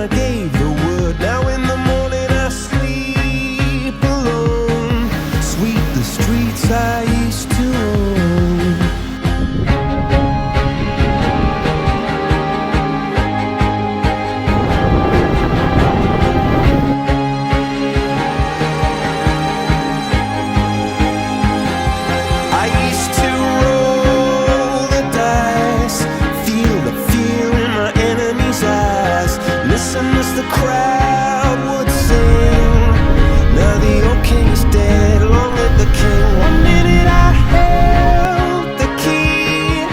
I gave the word. Now in the morning I sleep alone. Sweep the streets I used to own. I used to roll the dice, feel the fear in my enemy's eyes, listen as the crowd would sing. Now the old king is dead, long live the king. One minute I held the key,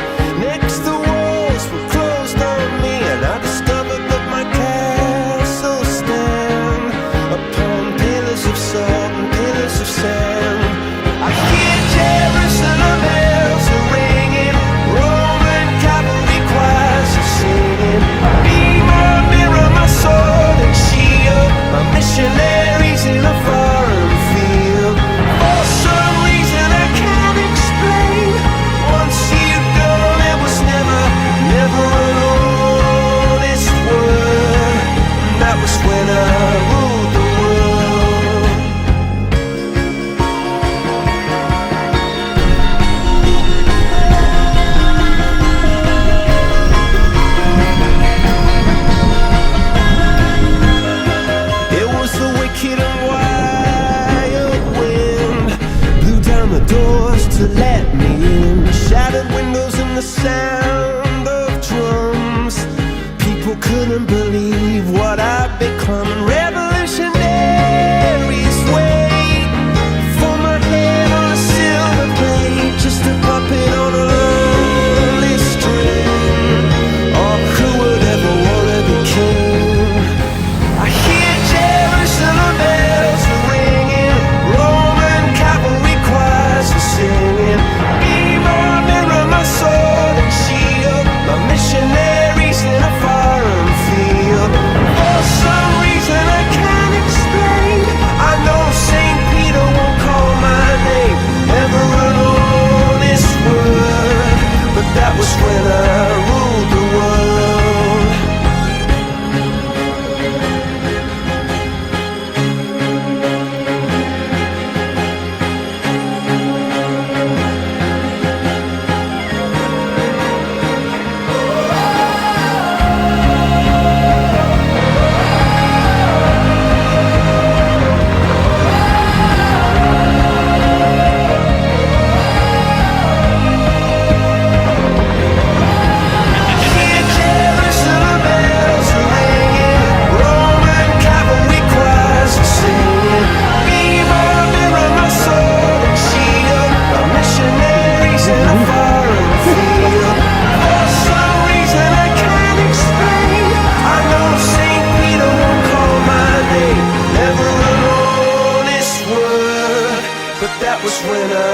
next the walls were closed on me, and I discovered that my castle stand upon pillars of salt and pillars of sand. I hear Jerusalem bells are ringing, Roman cavalry choirs are singing. Be my mirror, my sword and shield, my missionaries in a foreign field. For some reason I can't explain, once you've gone it was never, never an honest word. And that was when I ruled the world. It was the wicked and wild wind, blew down the doors to let me in, shattered windows and the sound of drums. People couldn't believe what I'd become. Revolutionaries wait for my head on a silver plate, just a puppet on a lonely string. Oh, who would ever wanna be king? I hear Jerusalem bells are ringing, Roman cavalry choirs are singing. Be my mirror, my sword and shield, my missionaries in a foreign field. For some reason I can't explain, I know St. Peter won't call my name, never an honest word. But that was when I ruled the world. Hear Jerusalem bells are ringing, Roman cavalry choirs are singing. Be my mirror, my sword and shield, my missionaries in a foreign field. For some reason I can't explain, I know St. Peter won't call my name, never an honest word. But that was when I